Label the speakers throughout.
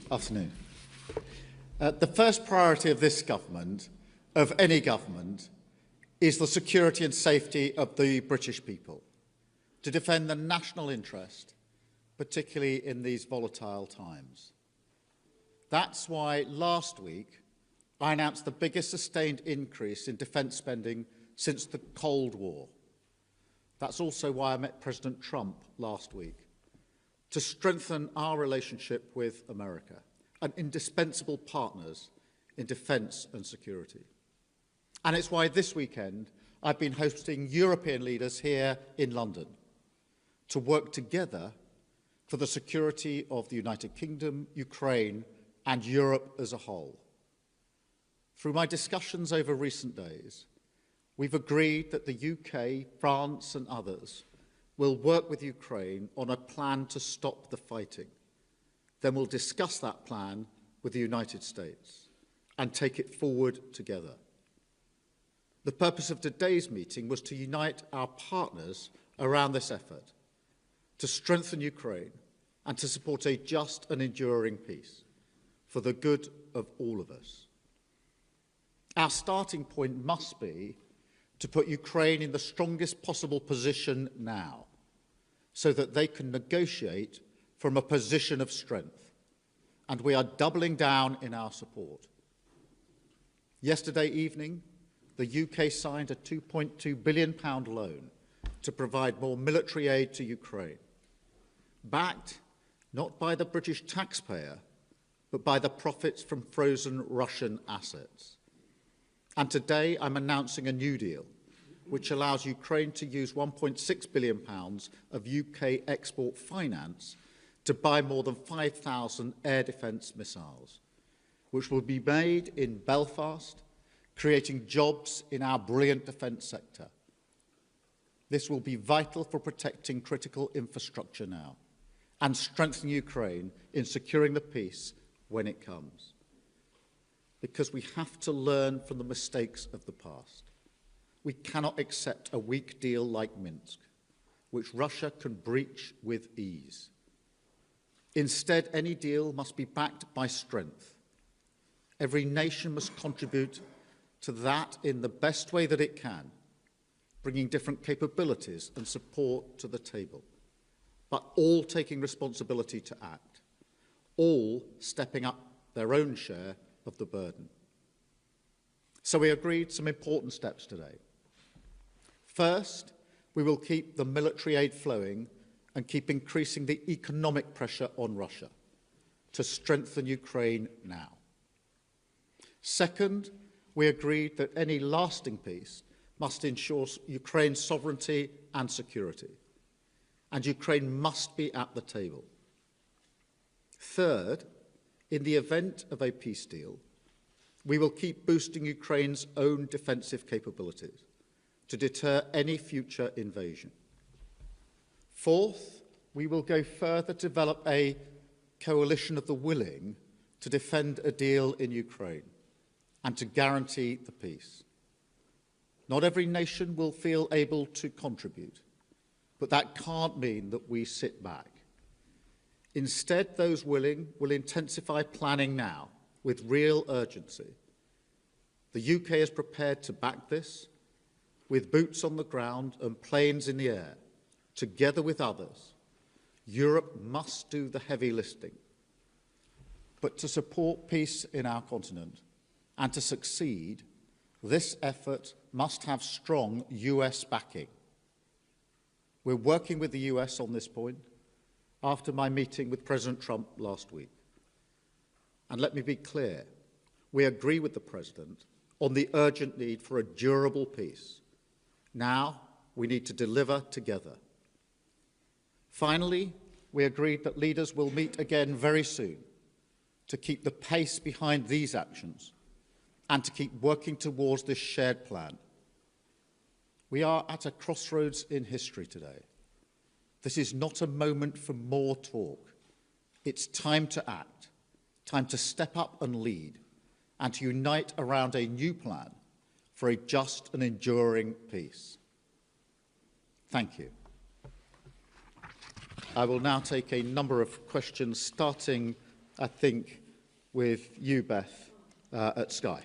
Speaker 1: Afternoon. The first priority of this government, of any government, is the security and safety of the British people, to defend the national interest, particularly in these volatile times. That's why last week I announced the biggest sustained increase in defence spending since the Cold War. That's also why I met President Trump last week, to strengthen our relationship with America, and indispensable partners in defence and security. And it's why this weekend I've been hosting European leaders here in London to work together for the security of the United Kingdom, Ukraine, and Europe as a whole. Through my discussions over recent days, we've agreed that the UK, France, and others will work with Ukraine on a plan to stop the fighting. Then we'll discuss that plan with the United States and take it forward together. The purpose of today's meeting was to unite our partners around this effort, to strengthen Ukraine and to support a just and enduring peace for the good of all of us. Our starting point must be to put Ukraine in the strongest possible position now, so that they can negotiate from a position of strength, and we are doubling down in our support. Yesterday evening, the UK signed a £2.2 billion loan to provide more military aid to Ukraine, backed not by the British taxpayer, but by the profits from frozen Russian assets. And today I'm announcing a new deal, which allows Ukraine to use £1.6 billion of UK export finance to buy more than 5,000 air defence missiles, which will be made in Belfast, creating jobs in our brilliant defence sector. This will be vital for protecting critical infrastructure now and strengthening Ukraine in securing the peace when it comes. Because we have to learn from the mistakes of the past. We cannot accept a weak deal like Minsk, which Russia can breach with ease. Instead, any deal must be backed by strength. Every nation must contribute to that in the best way that it can, bringing different capabilities and support to the table, but all taking responsibility to act, all stepping up their own share of the burden. So we agreed some important steps today. First, we will keep the military aid flowing and keep increasing the economic pressure on Russia to strengthen Ukraine now. Second, we agreed that any lasting peace must ensure Ukraine's sovereignty and security, and Ukraine must be at the table. Third, in the event of a peace deal, we will keep boosting Ukraine's own defensive capabilities to deter any future invasion. Fourth, we will go further to develop a coalition of the willing to defend a deal in Ukraine and to guarantee the peace. Not every nation will feel able to contribute, but that can't mean that we sit back. Instead, those willing will intensify planning now with real urgency. The UK is prepared to back this with boots on the ground and planes in the air. Together with others, Europe must do the heavy lifting. But to support peace in our continent and to succeed, this effort must have strong US backing. We're working with the US on this point after my meeting with President Trump last week. And let me be clear, we agree with the President on the urgent need for a durable peace. Now we need to deliver together. Finally, we agreed that leaders will meet again very soon to keep the pace behind these actions and to keep working towards this shared plan. We are at a crossroads in history today. This is not a moment for more talk. It's time to act, time to step up and lead, and to unite around a new plan for a just and enduring peace. Thank you. I will now take a number of questions, starting I think, with you, Beth, at Sky.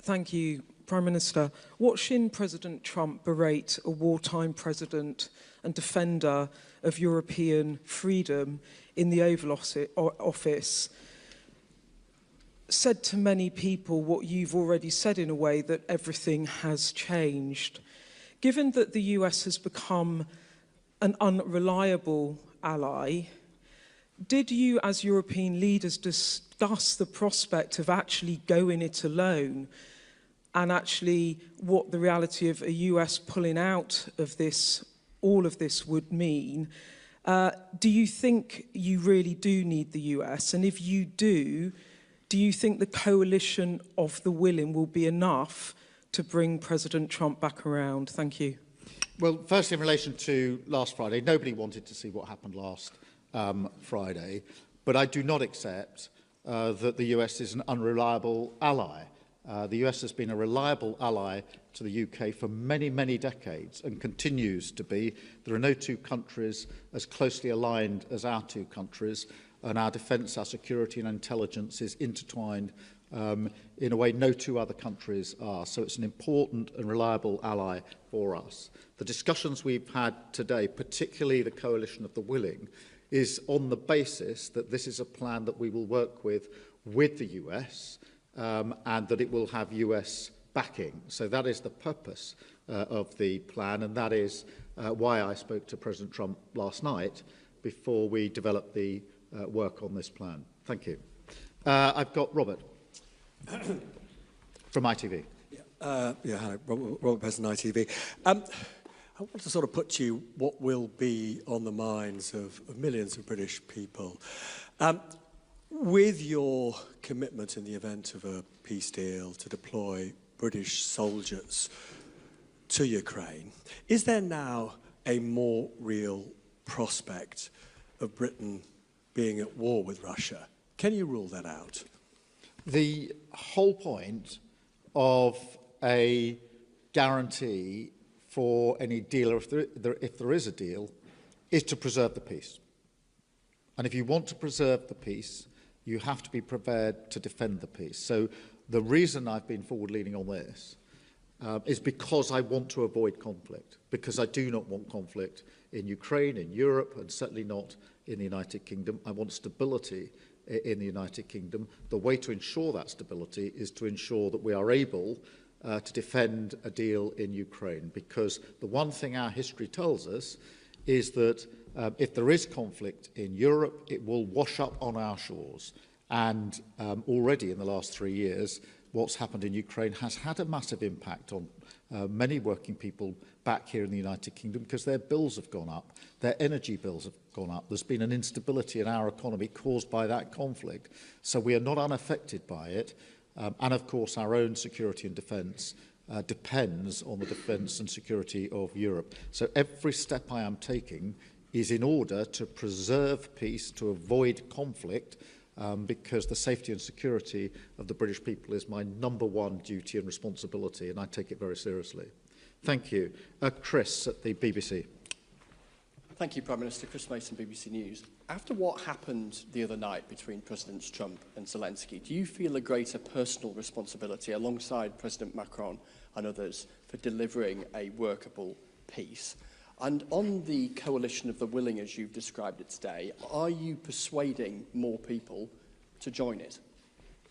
Speaker 2: Thank you, Prime Minister. Watching President Trump berate a wartime president and defender of European freedom in the Oval Office said to many people what you've already said in a way, that everything has changed. Given that the US has become an unreliable ally, did you as European leaders discuss the prospect of actually going it alone, and actually what the reality of a US pulling out of this, all of this, would mean? Do you think you really do need the US? And if you do you think the coalition of the willing will be enough to bring President Trump back around? Thank you.
Speaker 1: Well, first, in relation to last Friday, nobody wanted to see what happened last Friday, but I do not accept that the US is an unreliable ally. The US has been a reliable ally to the UK for many, many decades and continues to be. There are no two countries as closely aligned as our two countries, and our defence, our security and intelligence is intertwined in a way no two other countries are. So it's an important and reliable ally for us. The discussions we've had today, particularly the coalition of the willing, is on the basis that this is a plan that we will work with the US, and that it will have US backing. So that is the purpose of the plan, and that is why I spoke to President Trump last night before we developed the work on this plan. Thank you. I've got Robert from ITV.
Speaker 3: Hello, Robert Pearson, ITV. I want to sort of put to you what will be on the minds of millions of British people. With your commitment in the event of a peace deal to deploy British soldiers to Ukraine, is there now a more real prospect of Britain being at war with Russia? Can you rule that out?
Speaker 1: The whole point of a guarantee for any deal, or if there is a deal, is to preserve the peace. And if you want to preserve the peace, you have to be prepared to defend the peace. So the reason I've been forward-leaning on this is because I want to avoid conflict, because I do not want conflict in Ukraine, in Europe, and certainly not in the United Kingdom. I want stability in the United Kingdom. The way to ensure that stability is to ensure that we are able to defend a deal in Ukraine, because the one thing our history tells us is that if there is conflict in Europe, it will wash up on our shores. And already in the last 3 years, what's happened in Ukraine has had a massive impact on many working people back here in the United Kingdom, because their bills have gone up, their energy bills have gone up. There's been an instability in our economy caused by that conflict. So we are not unaffected by it. And of course, our own security and defence depends on the defence and security of Europe. So every step I am taking is in order to preserve peace, to avoid conflict, because the safety and security of the British people is my number one duty and responsibility, and I take it very seriously. Thank you. Chris at the BBC.
Speaker 4: Thank you, Prime Minister. Chris Mason, BBC News. After what happened the other night between Presidents Trump and Zelensky, do you feel a greater personal responsibility alongside President Macron and others for delivering a workable peace? And on the coalition of the willing, as you've described it today, are you persuading more people to join it?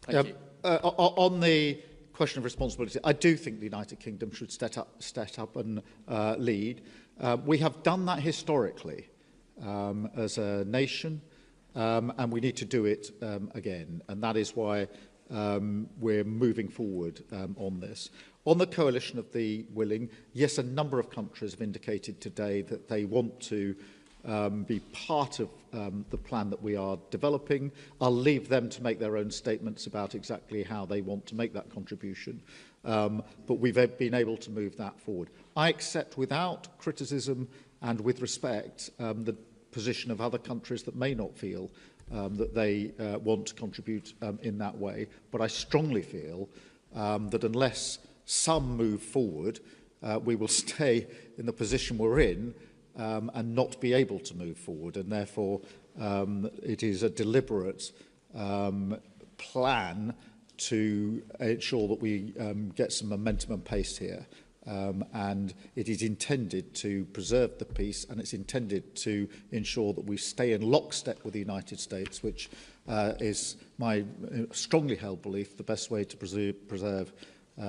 Speaker 4: Thank you.
Speaker 1: On the question of responsibility, I do think the United Kingdom should step up and lead. We have done that historically as a nation, and we need to do it again. And that is why we're moving forward on this. On the coalition of the willing, yes, a number of countries have indicated today that they want to be part of the plan that we are developing. I'll leave them to make their own statements about exactly how they want to make that contribution. But we've been able to move that forward. I accept without criticism and with respect the position of other countries that may not feel that they want to contribute in that way. But I strongly feel that unless some move forward, we will stay in the position we're in, and not be able to move forward. And therefore, it is a deliberate plan to ensure that we get some momentum and pace here. And it is intended to preserve the peace, and it's intended to ensure that we stay in lockstep with the United States, which is my strongly held belief the best way to preserve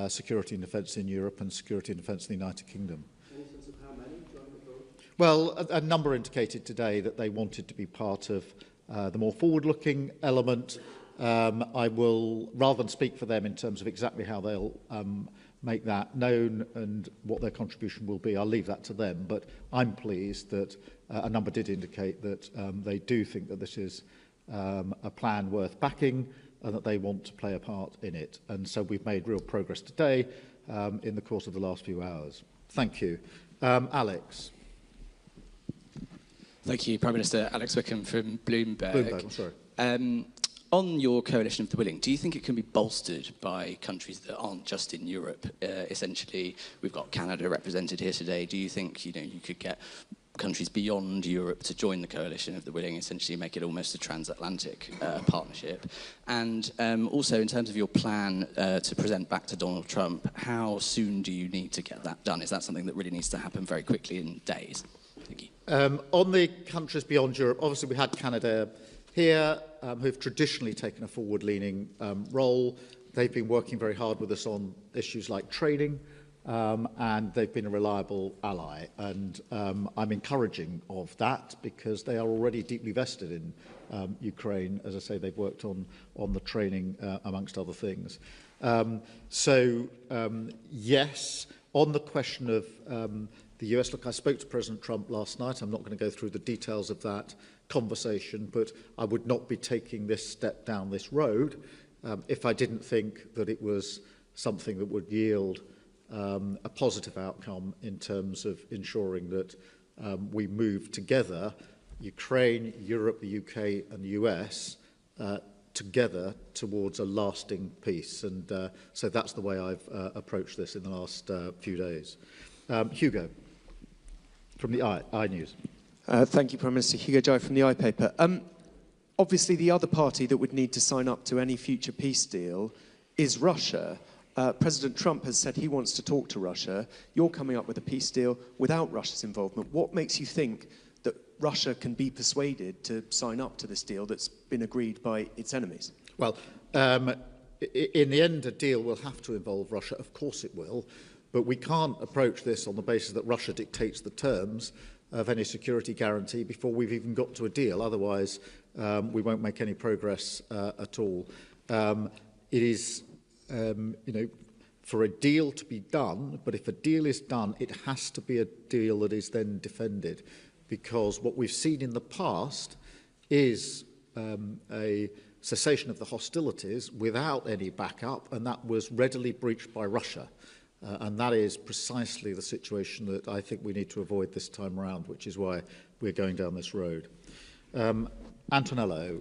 Speaker 1: security and defence in Europe and security and defence in the United Kingdom.
Speaker 3: Any sense of how many joined the vote?
Speaker 1: Well, a number indicated today that they wanted to be part of the more forward-looking element. I will, rather than speak for them in terms of exactly how they'll make that known and what their contribution will be, I'll leave that to them. But I'm pleased that a number did indicate that they do think that this is a plan worth backing and that they want to play a part in it. And so we've made real progress today in the course of the last few hours. Thank you. Alex.
Speaker 5: Thank you, Prime Minister. Alex Wickham from Bloomberg.
Speaker 1: Bloomberg, I'm sorry.
Speaker 5: On your coalition of the willing, do you think it can be bolstered by countries that aren't just in Europe? Essentially, we've got Canada represented here today. Do you think you could get countries beyond Europe to join the coalition of the willing, essentially make it almost a transatlantic partnership? And also, in terms of your plan to present back to Donald Trump, how soon do you need to get that done? Is that something that really needs to happen very quickly in days? Thank you.
Speaker 1: On the countries beyond Europe, obviously we had Canada here, who've traditionally taken a forward-leaning role. They've been working very hard with us on issues like training, and they've been a reliable ally. And I'm encouraging of that because they are already deeply vested in Ukraine. As I say, they've worked on the training, amongst other things. Yes, on the question of the US, look, I spoke to President Trump last night. I'm not going to go through the details of that conversation, but I would not be taking this step down this road if I didn't think that it was something that would yield a positive outcome in terms of ensuring that we move together, Ukraine, Europe, the UK and the US, together towards a lasting peace. And so that's the way I've approached this in the last few days. Hugo, from the I News.
Speaker 6: Thank you, Prime Minister. Hugo Jai from the iPaper. Obviously, the other party that would need to sign up to any future peace deal is Russia. President Trump has said he wants to talk to Russia. You're coming up with a peace deal without Russia's involvement. What makes you think that Russia can be persuaded to sign up to this deal that's been agreed by its enemies?
Speaker 1: Well, in the end, a deal will have to involve Russia. Of course it will. But we can't approach this on the basis that Russia dictates the terms of any security guarantee before we've even got to a deal. Otherwise, we won't make any progress at all. It is, for a deal to be done, but if a deal is done, it has to be a deal that is then defended, because what we've seen in the past is a cessation of the hostilities without any backup, and that was readily breached by Russia. And that is precisely the situation that I think we need to avoid this time around, which is why we're going down this road. Antonello,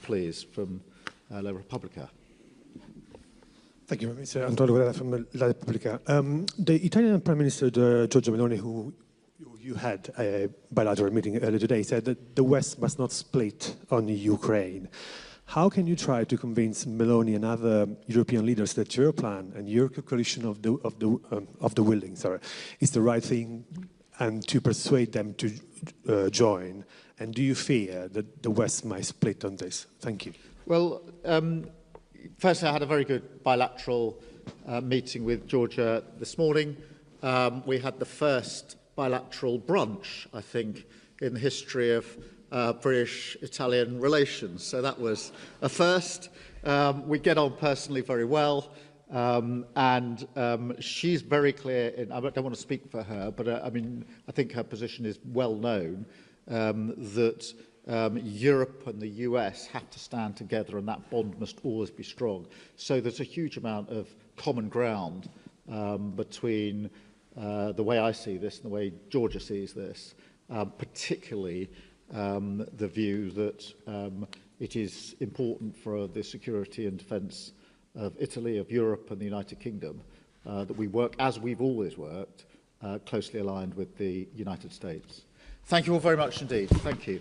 Speaker 1: please, from La Repubblica.
Speaker 7: Thank you, Mr. Antonello from La Repubblica. The Italian Prime Minister, Giorgia Meloni, who you had a bilateral meeting earlier today, said that the West must not split on Ukraine. How can you try to convince Meloni and other European leaders that your plan and your coalition of the willing, is the right thing, and to persuade them to join? And do you fear that the West might split on this? Thank you.
Speaker 1: Well, firstly, I had a very good bilateral meeting with Georgia this morning. We had the first bilateral brunch, I think, in the history of British-Italian relations. So that was a first. We get on personally very well. And she's very clear, I don't want to speak for her, but I think her position is well known, that Europe and the US have to stand together, and that bond must always be strong. So there's a huge amount of common ground between the way I see this and the way Georgia sees this, particularly the view that it is important for the security and defence of Italy, of Europe and the United Kingdom, that we work as we've always worked closely aligned with the United States. Thank you all very much indeed. Thank you.